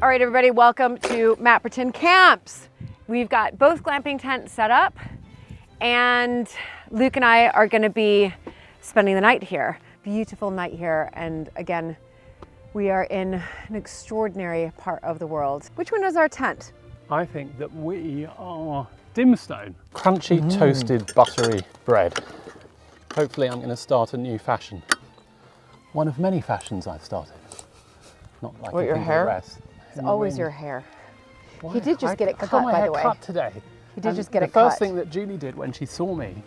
All right, everybody, welcome to Mapperton Camps. We've got both glamping tents set up, and Luke and I are going to be spending the night here. Beautiful night here, and again, we are in an extraordinary part of the world. Which one is our tent? I think that we are Dimstone. Crunchy, toasted, buttery bread. Hopefully I'm going to start a new fashion. One of many fashions I've started. Not like What, your hair? The rest. It's always your hair. Why? He did just get it cut, I got my by hair the way. cut today. He did just get it cut. The first thing that Julie did when she saw me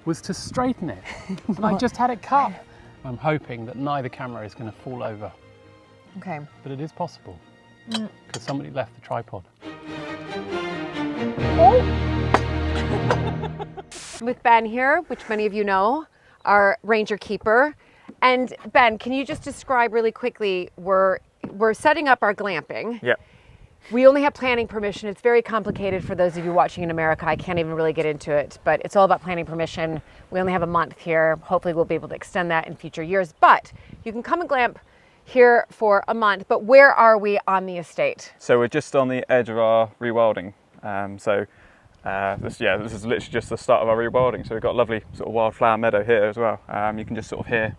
was to straighten it. And I just had it cut. I'm hoping that neither camera is going to fall over. Okay. But it is possible. Because somebody left the tripod. With Ben here, which many of you know, our ranger keeper. And Ben, can you just describe really quickly, we're setting up our glamping. Yep. We only have planning permission. It's very complicated for those of you watching in America. I can't even really get into it, but it's all about planning permission. We only have a month here. Hopefully we'll be able to extend that in future years, but you can come and glamp here for a month. But where are we on the estate? So we're just on the edge of our rewilding. This is literally just the start of our rewilding. So we've got a lovely sort of wildflower meadow here as well. You can just sort of hear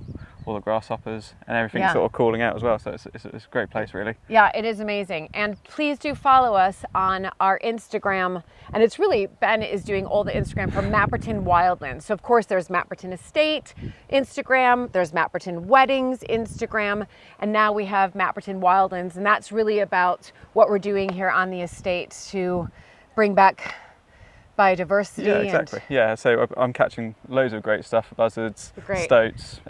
all the grasshoppers and everything sort of calling out as well. So it's a great place, really. Yeah, it is amazing. And please do follow us on our Instagram. And it's really, Ben is doing all the Instagram for Mapperton Wildlands. So of course there's Mapperton Estate Instagram, there's Mapperton Weddings Instagram, and now we have Mapperton Wildlands. And that's really about what we're doing here on the estate to bring back biodiversity. Yeah, exactly. Yeah, so I'm catching loads of great stuff, buzzards, stoats,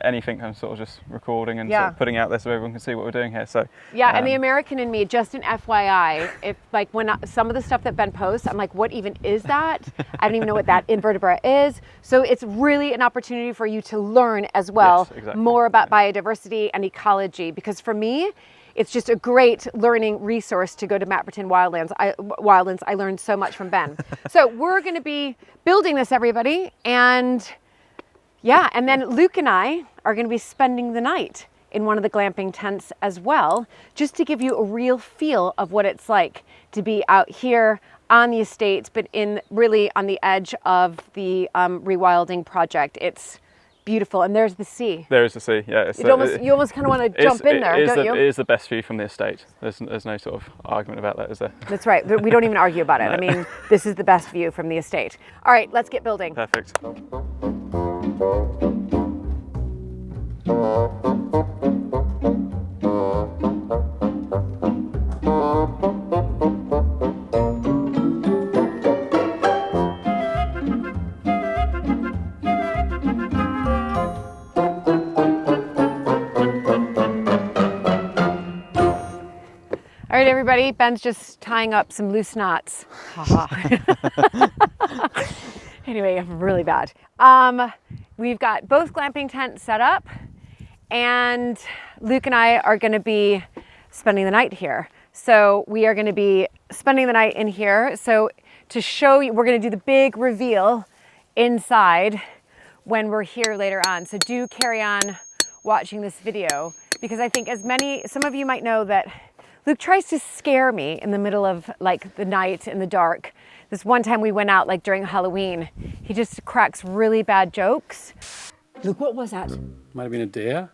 anything. I'm sort of just recording and sort of putting out there so everyone can see what we're doing here. So and the American in me, just an FYI, if like some of the stuff that Ben posts, I'm like, what even is that? I don't even know what that invertebrate is. So it's really an opportunity for you to learn as well more about biodiversity and ecology, because for me, it's just a great learning resource to go to Mapperton Wildlands. I learned so much from Ben. So we're going to be building this, everybody. And and then Luke and I are going to be spending the night in one of the glamping tents as well, just to give you a real feel of what it's like to be out here on the estates, but really on the edge of the rewilding project. It's beautiful, and there's the sea. There is the sea, yeah. You almost kind of want to jump in there, don't you? It is the best view from the estate. There's no sort of argument about that, is there? That's right. We don't even argue about it. No. I mean, this is the best view from the estate. All right, let's get building. Perfect. All right, everybody, Ben's just tying up some loose knots. Anyway, really bad. We've got both glamping tents set up, and Luke and I are going to be spending the night here. So we are going to be spending the night in here. So to show you, we're going to do the big reveal inside when we're here later on. So do carry on watching this video, because I think some of you might know that Luke tries to scare me in the middle of like the night in the dark. This one time we went out like during Halloween, he just cracks really bad jokes. Luke, what was that? Might have been a deer,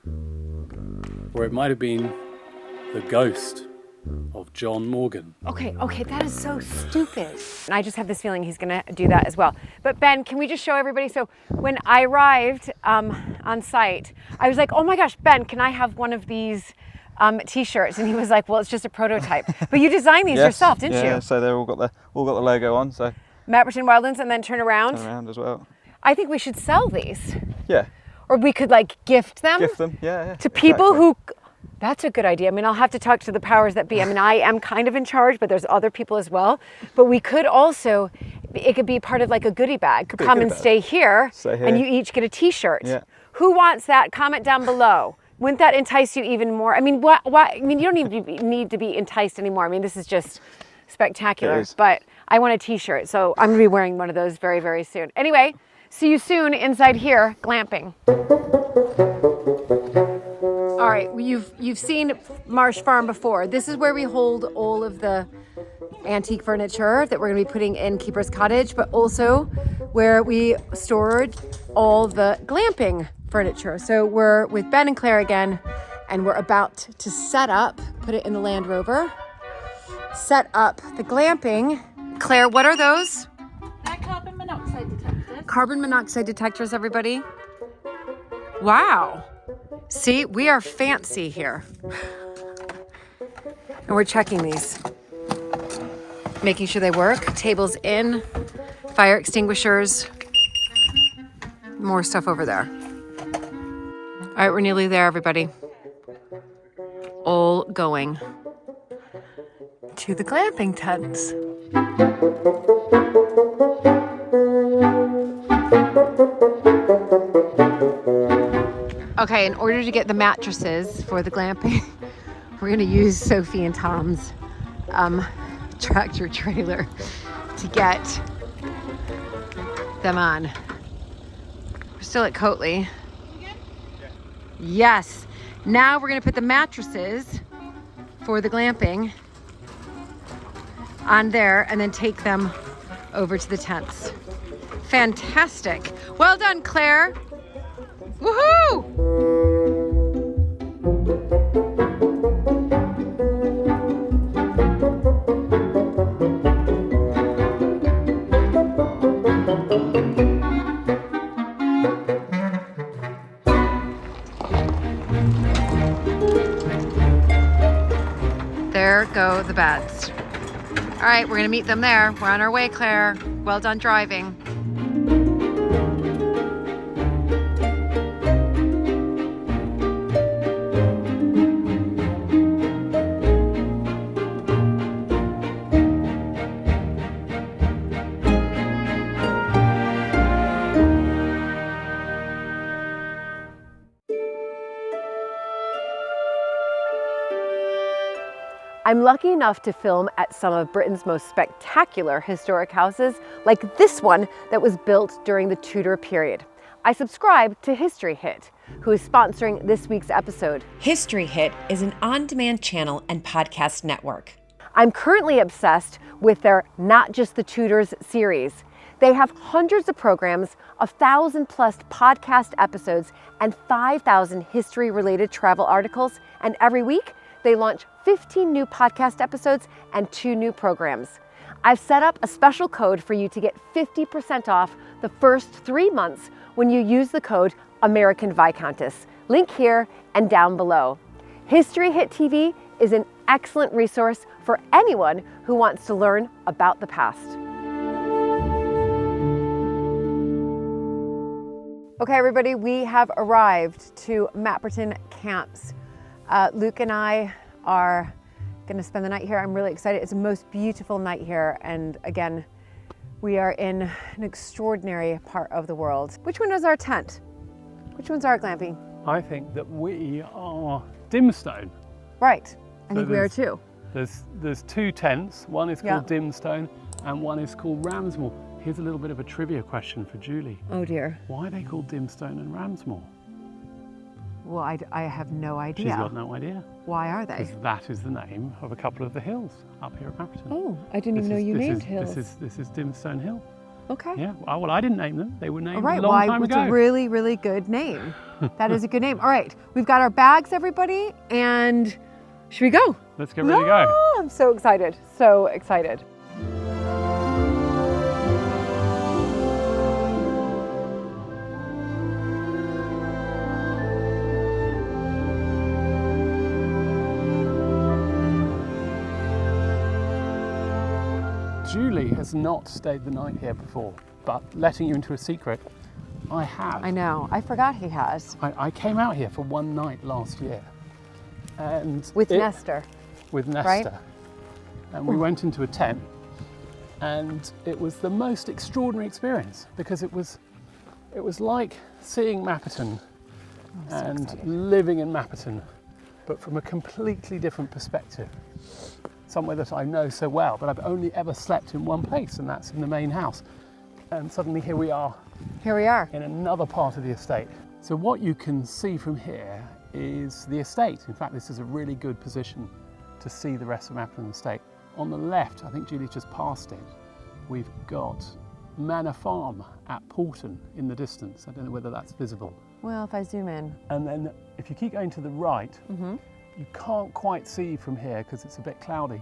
or it might have been the ghost of John Morgan. Okay, that is so stupid. And I just have this feeling he's gonna do that as well. But Ben, can we just show everybody? So when I arrived on site, I was like, oh my gosh, Ben, can I have one of these t-shirts? And he was like, well, it's just a prototype. But you designed these yourself, didn't you? Yeah, so they've all got the logo on. So Mapperton Wildlands, and then turn around. Turn around as well. I think we should sell these. Yeah. Or we could like gift them. Gift them, yeah. To people who. That's a good idea. I mean, I'll have to talk to the powers that be. I mean, I am kind of in charge, but there's other people as well. But we could also, it could be part of like a goodie bag. Come and stay here, and you each get a t-shirt. Yeah. Who wants that? Comment down below. Wouldn't that entice you even more? I mean, why? I mean, you don't even need to be enticed anymore. I mean, this is just spectacular. But I want a t-shirt, so I'm gonna be wearing one of those very, very soon. Anyway, see you soon inside here, glamping. All right, you've seen Marsh Farm before. This is where we hold all of the antique furniture that we're going to be putting in Keeper's Cottage, but also where we stored all the glamping furniture. So we're with Ben and Claire again, and we're about to set up, put it in the Land Rover, set up the glamping. Claire, what are those? They're carbon monoxide detectors. Carbon monoxide detectors, everybody. Wow. See, we are fancy here. And we're checking these. Making sure they work. Tables in, fire extinguishers. More stuff over there. All right, we're nearly there, everybody. All going to the glamping tents. Okay, in order to get the mattresses for the glamping, we're gonna use Sophie and Tom's tractor trailer to get them on. We're still at Coatley. Yes. Now we're gonna put the mattresses for the glamping on there and then take them over to the tents. Fantastic. Well done, Claire. Woohoo! There go the beds. All right, we're gonna meet them there. We're on our way, Claire. Well done driving. I'm lucky enough to film at some of Britain's most spectacular historic houses, like this one that was built during the Tudor period. I subscribe to History Hit, who is sponsoring this week's episode. History Hit is an on-demand channel and podcast network. I'm currently obsessed with their Not Just the Tudors series. They have hundreds of programs, 1,000 plus podcast episodes, and 5,000 history-related travel articles, and every week, they launch 15 new podcast episodes and 2 new programs. I've set up a special code for you to get 50% off the first 3 months when you use the code American Viscountess. Link here and down below. History Hit TV is an excellent resource for anyone who wants to learn about the past. Okay, everybody, we have arrived to Mapperton Camps. Luke and I are gonna spend the night here. I'm really excited. It's the most beautiful night here. And again, we are in an extraordinary part of the world. Which one is our tent? Which one's our glamping? I think that we are Dimstone. Right, I So think we are too. There's 2 tents. One is called Dimstone and one is called Ramsmore. Here's a little bit of a trivia question for Julie. Oh dear. Why are they called Dimstone and Ramsmore? Well, I have no idea. She's got no idea. Why are they? Because that is the name of a couple of the hills up here at Mapperton. Oh, I didn't even know you named hills. This is Dimstone Hill. Okay. Yeah. Well, I didn't name them. They were named All right. a long time It's ago. a really, really good name. That is a good name. All right, we've got our bags, everybody, and should we go? Let's get ready to go. I'm so excited. So excited. Julie has not stayed the night here before, but letting you into a secret, I have. I know. I forgot he has. I came out here for one night last year, and With Nestor. With Nestor, right? And we went into a tent, and it was the most extraordinary experience because it was like seeing Mapperton and living in Mapperton, but from a completely different perspective. Somewhere that I know so well, but I've only ever slept in one place, and that's in the main house. And suddenly here we are. Here we are. In another part of the estate. So what you can see from here is the estate. In fact, this is a really good position to see the rest of Mapperton estate. On the left, I think Julie's just passed it, we've got Manor Farm at Porton in the distance. I don't know whether that's visible. Well, if I zoom in. And then if you keep going to the right, you can't quite see from here because it's a bit cloudy,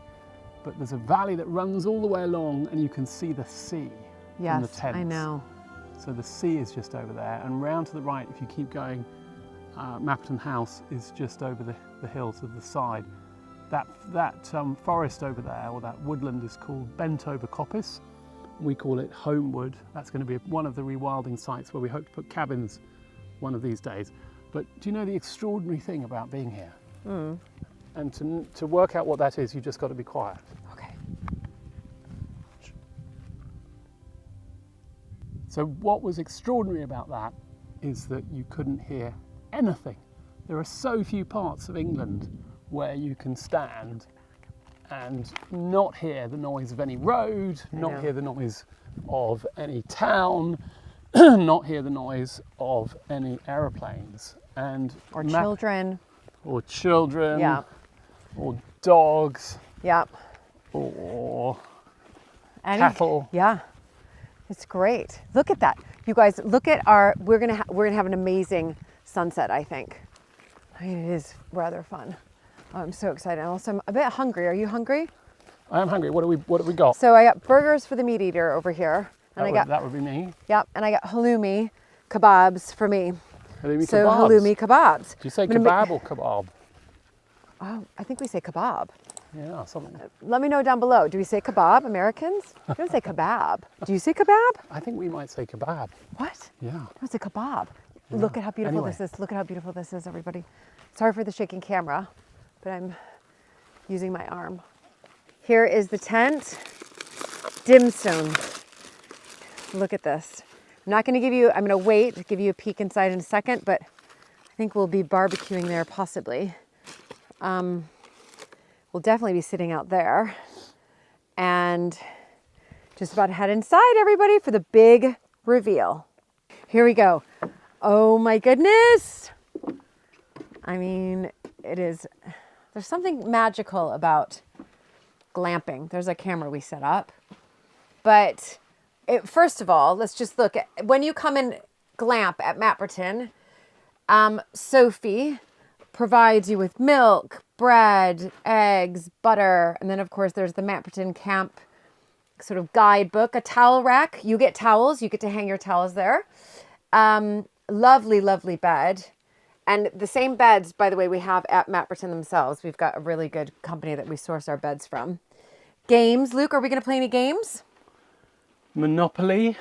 but there's a valley that runs all the way along and you can see the sea from the Thames. I know. So the sea is just over there, and round to the right, if you keep going, Mapperton House is just over the hill to the side. That forest over there, or that woodland, is called Bent Over Coppice. We call it Homewood. That's going to be one of the rewilding sites where we hope to put cabins one of these days. But do you know the extraordinary thing about being here? And to work out what that is, you've just got to be quiet. Okay. So what was extraordinary about that is that you couldn't hear anything. There are so few parts of England where you can stand and not hear the noise of any road, not hear the noise of any town, not hear the noise of any aeroplanes. Or children. Or children. Yeah. Or dogs. Yeah. Or cattle. Yeah. It's great. Look at that. You guys, look at we're gonna have an amazing sunset, I think. I mean, it is rather fun. Oh, I'm so excited. Also, I'm a bit hungry. Are you hungry? I am hungry. What have we got? So I got burgers for the meat eater over here. And that would be me. Yep, and I got halloumi kebabs for me. Halloumi so kebabs. halloumi kebabs. Do you say kebab or kebab? Oh, I think we say kebab. Yeah, something. Let me know down below. Do we say kebab, Americans? We don't say kebab. Do you say kebab? I think we might say kebab. What? Yeah. No, it's a kebab. Yeah. Look at how beautiful Anyway. this is. Look at how beautiful this is, everybody. Sorry for the shaking camera, but I'm using my arm. Here is the tent. Dim sum. Look at this. I'm not going to give you, I'm going to wait to give you a peek inside in a second, but I think we'll be barbecuing there possibly. We'll definitely be sitting out there and just about to head inside, everybody, for the big reveal. Here we go. Oh my goodness. I mean, there's something magical about glamping. There's a camera we set up, but first of all, let's just look at when you come in glamp at Mapperton. Sophie provides you with milk, bread, eggs, butter, and then of course there's the Mapperton Camp sort of guidebook, a towel rack. You get towels, you get to hang your towels there. Lovely, lovely bed. And the same beds, by the way, we have at Mapperton themselves. We've got a really good company that we source our beds from. Games. Luke, are we going to play any games? Monopoly,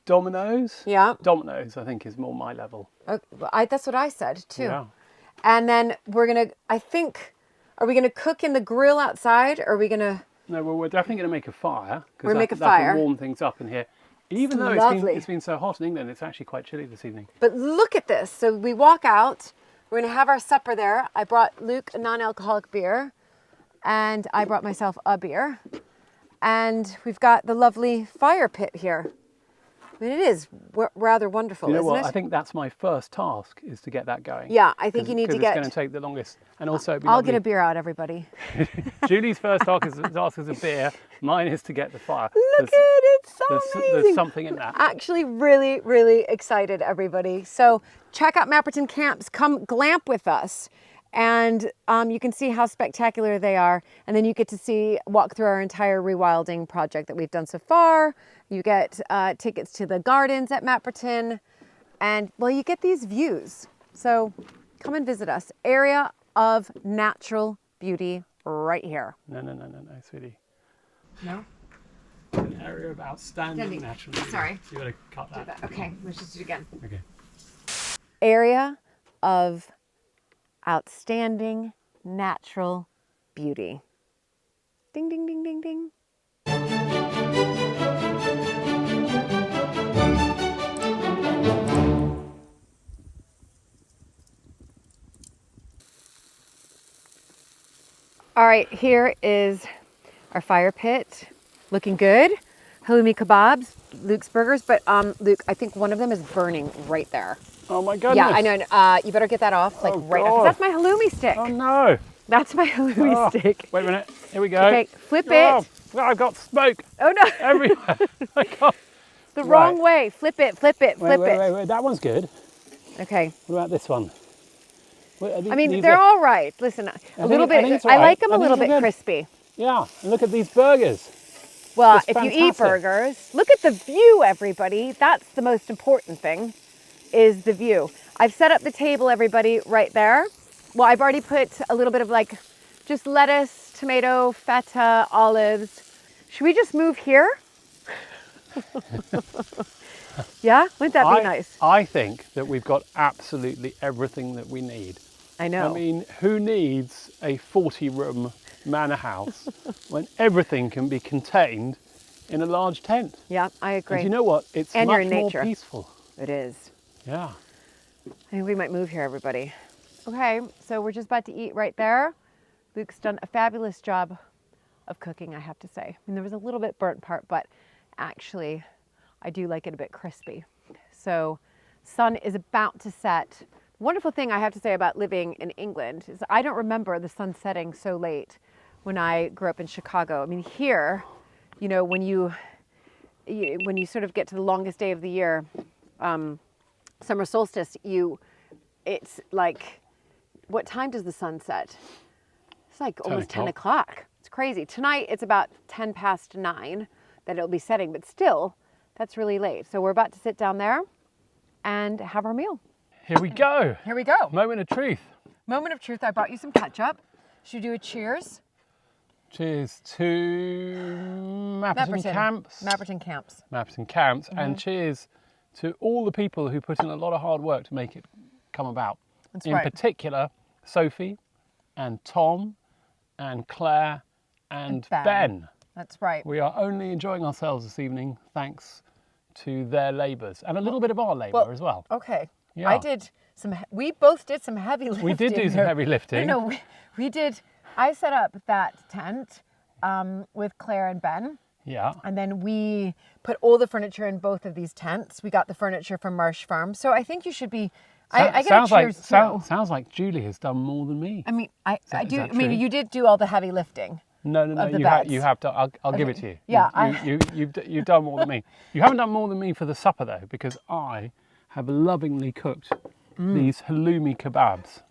dominoes. Yeah. Dominoes, I think, is more my level. That's what I said too. Yeah. And then are we going to cook in the grill outside, or are we going to? No, well, we're definitely going to make a fire. We'll make a that fire. can warm things up in here. Even though it's been so hot in England, it's actually quite chilly this evening. But look at this. So we walk out. We're going to have our supper there. I brought Luke a non-alcoholic beer, and I brought myself a beer. And we've got the lovely fire pit here. I mean, it is rather wonderful, isn't it? I think that's my first task, is to get that going. Yeah, I think you need to get... It's going to take the longest. And also, it'd be I'll lovely. get a beer out, everybody. Julie's first task is a beer. Mine is to get the fire. Look at it, it's so amazing. There's something in that. Actually, really, really excited, everybody. So check out Mapperton Camps. Come glamp with us. And you can see how spectacular they are. And then you get to walk through our entire rewilding project that we've done so far. You get tickets to the gardens at Mapperton. And, well, you get these views. So come and visit us. Area of natural beauty right here. No, sweetie. No? An area of outstanding natural beauty. Sorry. You got to cut that. Okay, let's just do it again. Okay. Area of outstanding natural beauty. Ding, ding, ding, ding, ding. All right, here is our fire pit. Looking good. Halloumi kebabs, Luke's burgers, but Luke, I think one of them is burning right there. Oh my goodness. Yeah, I know. You better get that off, like right now. 'Cause that's my halloumi stick. Oh no. That's my halloumi stick. Wait a minute. Here we go. Okay, flip Oh, it. I've got smoke Oh no, everywhere. I can't. the wrong Right. way. Flip it, flip it, flip it. Wait. That one's good. Okay. What about this one? I mean, they're all right. Listen, a little I think bit. it's all I right. like them I a think little they're bit good. crispy. Yeah, and look at these burgers. Well, It's if you eat fantastic. burgers, look at the view, everybody. That's the most important thing, is the view. I've set up the table, everybody, right there. Well, I've already put a little bit of like just lettuce, tomato, feta, olives. Should we just move here? Yeah, wouldn't that be nice? I think that we've got absolutely everything that we need. I know. I mean, who needs a 40-room manor house when everything can be contained in a large tent? Yeah, I agree. And you know what? It's And you're much in more nature. peaceful. It is. Yeah. I think we might move here, everybody. Okay, so we're just about to eat right there. Luke's done a fabulous job of cooking, I have to say. I mean, there was a little bit burnt part, but actually, I do like it a bit crispy. So, sun is about to set. Wonderful thing I have to say about living in England is I don't remember the sun setting so late when I grew up in Chicago. I mean, here, you know, when you sort of get to the longest day of the year, summer solstice, it's like, what time does the sun set? It's like almost 10 o'clock. It's crazy. Tonight it's about 10 past 9 that it'll be setting, but still, that's really late. So we're about to sit down there and have our meal. Here we go. Here we go. Moment of truth. Moment of truth. I brought you some ketchup. Should we do a cheers? Cheers to Mapperton Camps. Mapperton Camps. Mapperton Camps. And cheers to all the people who put in a lot of hard work to make it come about. That's in right. particular, Sophie and Tom and Claire and Ben. Ben. That's right. We are only enjoying ourselves this evening thanks to their labours and a little bit of our labour as well. Okay. Yeah. We both did some heavy lifting. We did do some heavy lifting. No, we did. I set up that tent with Claire and Ben. Yeah. And then we put all the furniture in both of these tents. We got the furniture from Marsh Farm. So I think you should be, I get a cheers too. Sounds like Julie has done more than me. I mean, I do. that I mean, true? you did do all the heavy lifting. No. of the You beds. have to. I'll give it to you. Yeah, You've done more than me. You haven't done more than me for the supper though, because I have lovingly cooked these halloumi kebabs.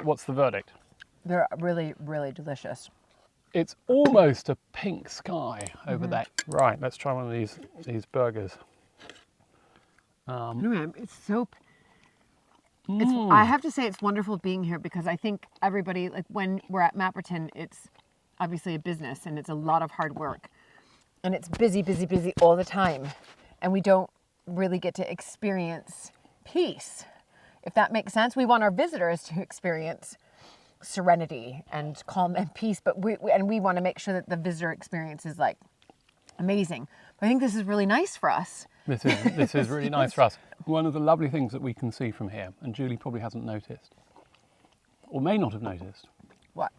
What's the verdict? They're really, really delicious. It's almost a pink sky over there. Right, let's try one of these burgers. It's so. I have to say it's wonderful being here because I think everybody, like when we're at Mapperton, it's obviously a business and it's a lot of hard work. And it's busy all the time. And we don't really get to experience peace, if that makes sense. We want our visitors to experience serenity and calm and peace, but we want to make sure that the visitor experience is like amazing. But I think this is really nice for us. This is really nice for us. One of the lovely things that we can see from here, and Julie probably hasn't noticed, or may not have noticed, What?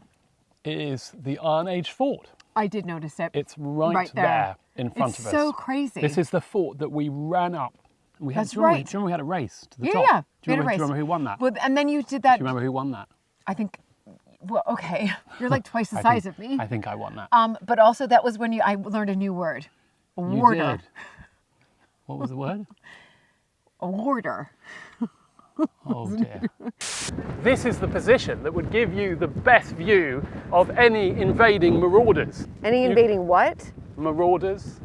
is the Iron Age fort. I did notice it. It's right there in front of us. It's so crazy. This is the fort that we ran up. We had, That's do you remember- right. Do you remember we had a race to the Yeah, top? yeah. Do you We had a race. remember who won that? Well, and then you did that. Do you remember who won that? I think. Well, okay, you're like twice the I size think- of me. I think I won that. But also that was when I learned a new word. A You warder. did. What was the word? A warder. Oh dear. This is the position that would give you the best view of any invading marauders. Any invading what? Marauders.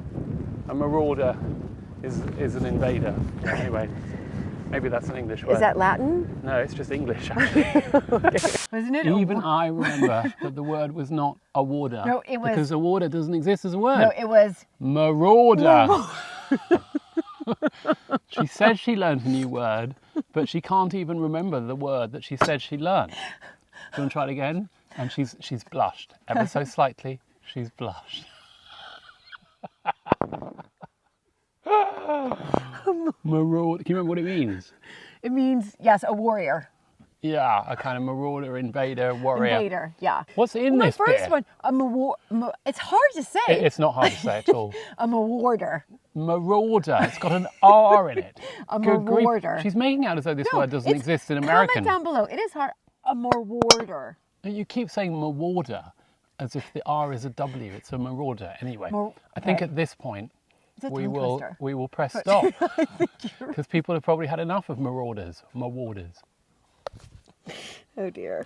A marauder is an invader. Anyway, maybe that's an English word. Is that Latin? No, it's just English actually. Wasn't it? Even I remember that the word was not a warder. No, it was- Because a warder doesn't exist as a word. No, it was. Marauder. She said she learned a new word, but she can't even remember the word that she said she learned. Do you want to try it again? And she's blushed ever so slightly. She's blushed. Marauder. Can you remember what it means? It means yes, a warrior. Yeah, a kind of marauder, invader, warrior. Invader, yeah. What's in My this first beer? one, it's hard to say. It's not hard to say at all. A marauder. Marauder. It's got an R in it. A Good grief. marauder. She's making out as though this No, word doesn't it's- exist in American. Comment down below. It is hard. A marauder. You keep saying marauder as if the R is a W. It's a marauder. Anyway, I think okay. at this point It's a we tongue will twister. press stop because people have probably had enough of marauders. Marauders. Oh dear.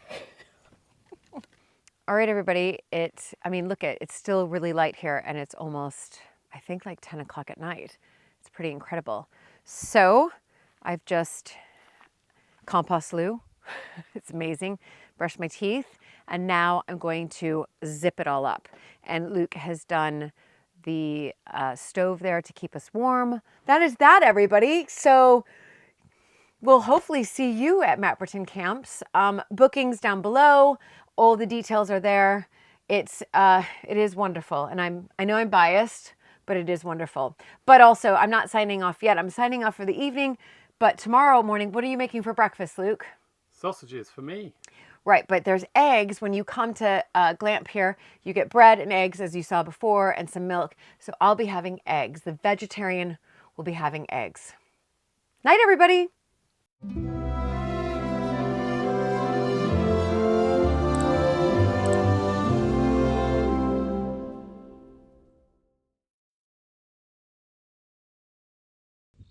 All right, everybody. Look it's still really light here and it's almost, I think, like 10 o'clock at night. It's pretty incredible. So I've just compost loo. It's amazing. Brushed my teeth and now I'm going to zip it all up. And Luke has done the stove there to keep us warm. That is that, everybody. So we'll hopefully see you at Mapperton camps. Bookings down below. All the details are there. It is wonderful. And I know I'm biased, but it is wonderful. But also, I'm not signing off yet. I'm signing off for the evening. But tomorrow morning, what are you making for breakfast, Luke? Sausages for me. Right, but there's eggs. When you come to Glamp here, you get bread and eggs, as you saw before, and some milk. So I'll be having eggs. The vegetarian will be having eggs. Night, everybody.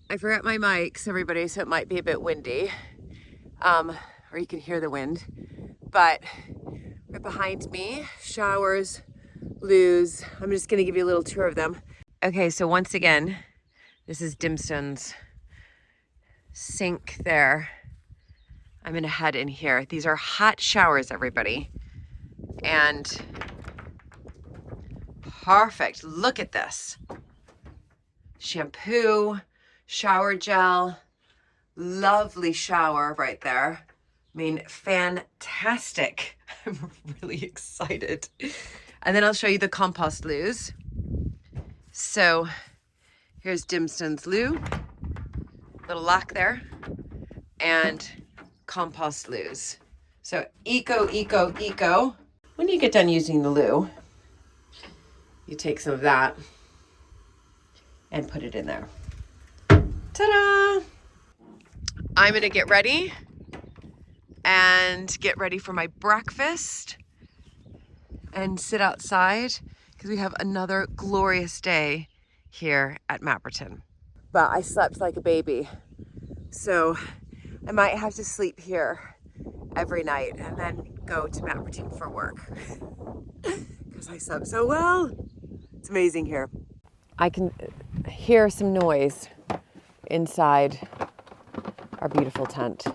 I forgot my mics, everybody, so it might be a bit windy, or you can hear the wind. But right behind me, showers, loos. I'm just gonna give you a little tour of them. Okay, so once again, this is Dimston's sink there. I'm gonna head in here. These are hot showers, everybody. And perfect, look at this. Shampoo, shower gel, lovely shower right there. I mean, fantastic. I'm really excited. And then I'll show you the compost loos. So here's Dimston's loo, little lock there, and compost loos. So eco, eco, eco. When you get done using the loo, you take some of that and put it in there. Ta-da! I'm gonna get ready and get ready for my breakfast and sit outside because we have another glorious day here at Mapperton. But I slept like a baby, so I might have to sleep here every night and then go to Mapperton for work because I slept so well. It's amazing here. I can hear some noise inside our beautiful tent.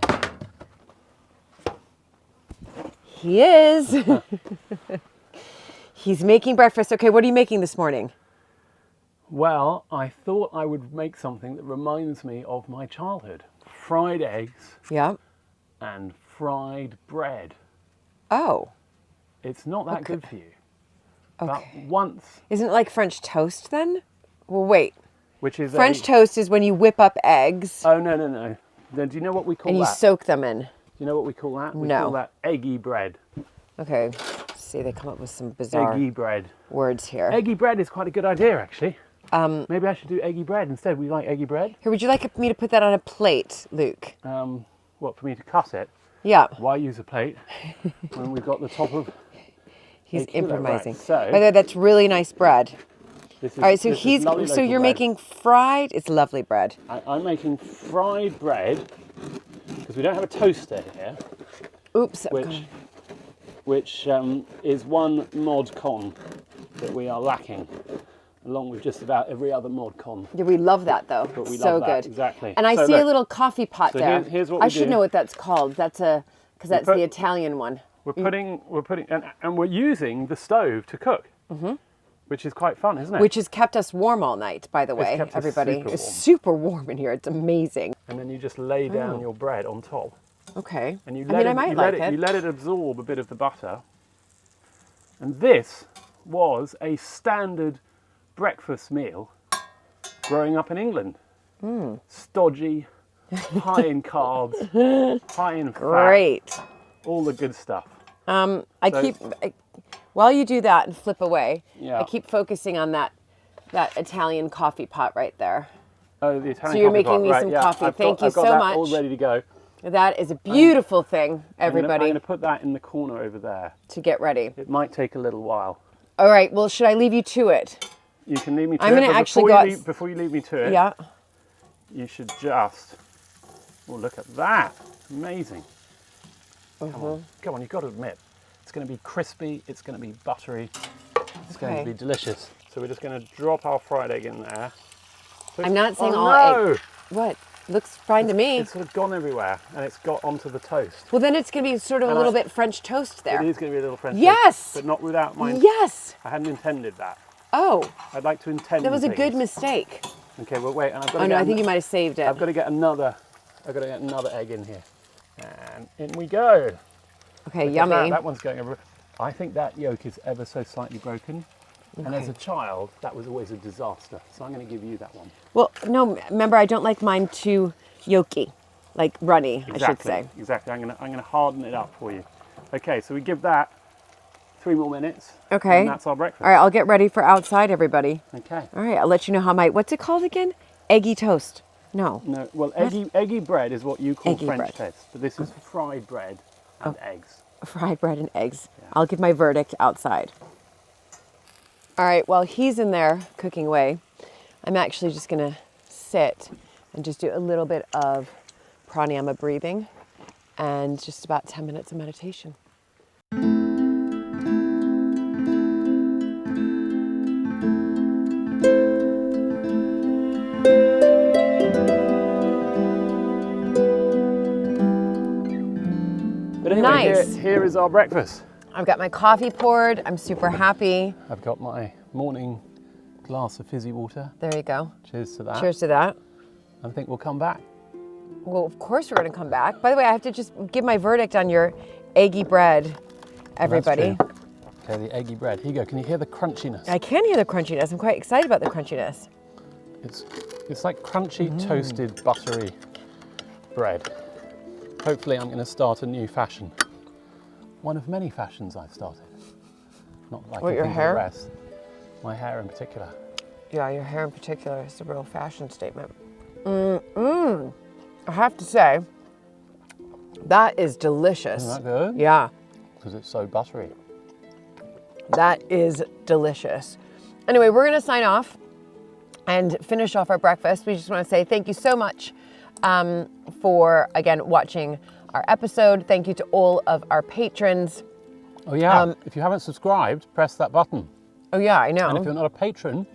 He is. He's making breakfast. Okay, what are you making this morning? Well, I thought I would make something that reminds me of my childhood. Fried eggs. Yeah. And fried bread. Oh. It's not that good for you. Okay. But once... Isn't it like French toast then? Well, wait. Which is French toast is when you whip up eggs. Oh, no. Then do you know what we call and that? And you soak them in. Do you know what we call that? We No. call that eggy bread. Okay. See, they come up with some bizarre eggy bread. Words here. Eggy bread is quite a good idea, actually. Maybe I should do eggy bread instead. We like eggy bread. Here, would you like me to put that on a plate, Luke? What, for me to cut it? Yeah. Why use a plate when we've got the top of... He's improvising. Right. So, by the way, that's really nice bread. This is, all right, so you're bread. Making fried. It's lovely bread. I'm making fried bread because we don't have a toaster here. Oops. Which is one mod con that we are lacking, along with just about every other mod con. Yeah, we love that though. But we so love that, good. exactly. And I see a little coffee pot there. Here's what we I should know what that's called. That's because that's the Italian one. We're putting, and we're using the stove to cook, which is quite fun, isn't it? Which has kept us warm all night, by the way, everybody. It's super warm in here. It's amazing. And then you just lay down your bread on top. Okay. And you I might like it. You let it absorb a bit of the butter. And this was a standard breakfast meal growing up in England. Stodgy, high in carbs, high in fat. Great. All the good stuff. While you do that and flip away, Yeah. I keep focusing on that Italian coffee pot right there. Oh, the Italian So you're coffee making pot. me Right, some yeah. coffee. I've Thank got, you I've got so that much. all ready to go. That is a beautiful thing, everybody, I'm going to put that in the corner over there. to get ready. It might take a little while. All right, well, should I leave you to it? You can leave me to I'm it, gonna but actually before you leave me to it, Yeah. you should just... Oh, look at that. Amazing. Come on, you've got to admit. It's going to be crispy, it's going to be buttery, it's going to Okay. be delicious. So we're just going to drop our fried egg in there. So I'm not saying oh, all no! egg. What? Looks fine to me. It's sort of gone everywhere and it's got onto the toast. Well, then it's going to be sort of a And little bit French toast there. It is going to be a little French Yes! toast, but not without my... Yes! I hadn't intended that. Oh, I'd like to intend that was a things. good mistake. Okay, well wait, and I've got to Oh, no, get I think you might have saved it. I've got to get another egg in here. And in we go. Okay, Look at yummy. That one's going over. I think that yolk is ever so slightly broken. And as a child, that was always a disaster. So I'm going to give you that one. Well, no, remember, I don't like mine too yolky, like runny, I should say. Exactly. I'm going to harden it up for you. Okay, so we give that 3 more minutes. Okay. And that's our breakfast. All right, I'll get ready for outside, everybody. Okay. All right, I'll let you know how what's it called again? Eggy toast. No. No, well, eggy bread is what you call Eggy French bread. toast, but this is fried bread and eggs. Fried bread and eggs. Yeah. I'll give my verdict outside. All right, while he's in there cooking away, I'm actually just going to sit and just do a little bit of pranayama breathing and just about 10 minutes of meditation. But anyway, Nice. here is our breakfast. I've got my coffee poured. I'm super happy. I've got my morning glass of fizzy water. There you go. Cheers to that. Cheers to that. I think we'll come back. Well, of course we're going to come back. By the way, I have to just give my verdict on your eggy bread, everybody. That's true. Okay, the eggy bread. Here you go. Can you hear the crunchiness? I can hear the crunchiness. I'm quite excited about the crunchiness. It's like crunchy, toasted, buttery bread. Hopefully I'm going to start a new fashion. One of many fashions I've started. Not like What, your the hair? rest. My hair in particular. Yeah, your hair in particular is a real fashion statement. I have to say, that is delicious. Isn't that good? Yeah, Because it's so buttery. that is delicious. Anyway, we're going to sign off and finish off our breakfast. We just want to say thank you so much for, again, watching our episode. Thank you to all of our patrons. Oh yeah, if you haven't subscribed, press that button. Oh yeah, I know. And if you're not a patron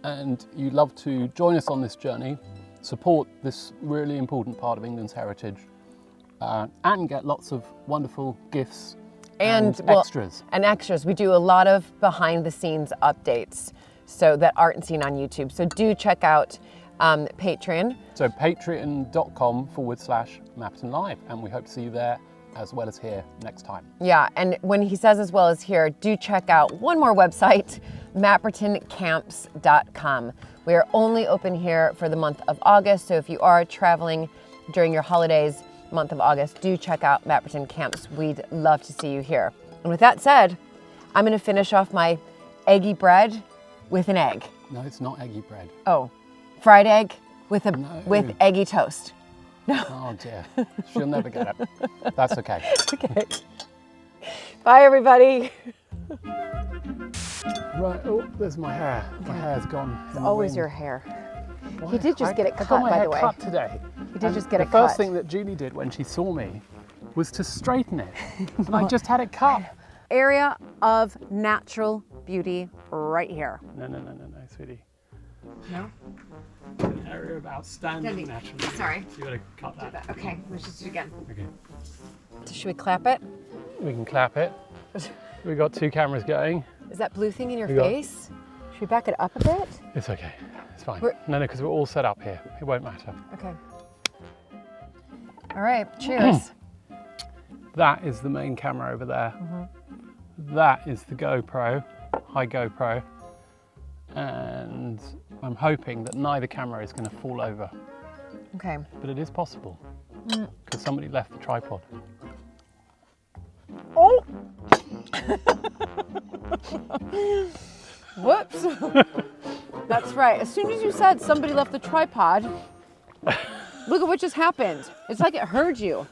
and you'd love to join us on this journey, support this really important part of England's heritage, and get lots of wonderful gifts and extras. And extras. We do a lot of behind the scenes updates so that aren't seen on YouTube. So do check out Patreon. So patreon.com/Mapperton Live, and we hope to see you there as well as here next time. Yeah, and when he says as well as here, do check out one more website, mappertoncamps.com. We are only open here for the month of August, so if you are traveling during your holidays, month of August, do check out Mapperton Camps. We'd love to see you here. And with that said, I'm going to finish off my eggy bread with an egg. No, it's not eggy bread. Oh, fried egg with with No. eggy toast. Oh dear, she'll never get it. That's okay. Okay. Bye, everybody. Right, oh, there's my hair. My hair's gone. It's always your hair. Why? He did just get it I cut, got my by hair the way. cut today. He did just get it The first cut. thing that Julie did when she saw me was to straighten it. And I just had it cut. Area of natural beauty right here. No, sweetie. No? An area of outstanding Outstanding. natural. Sorry. You gotta cut that. Okay, let's just do it again. Okay. Should we clap it? We can clap it. We've got 2 cameras going. Is that blue thing in your We got- face? Should we back it up a bit? It's okay. It's fine. We're- No, because we're all set up here. It won't matter. Okay. All right, cheers. That is the main camera over there. Mm-hmm. That is the GoPro, high GoPro. And I'm hoping that neither camera is going to fall over Okay. But it is possible. Because somebody left the tripod. Oh! Whoops. That's right. As soon as you said somebody left the tripod, look at what just happened. It's like it heard you.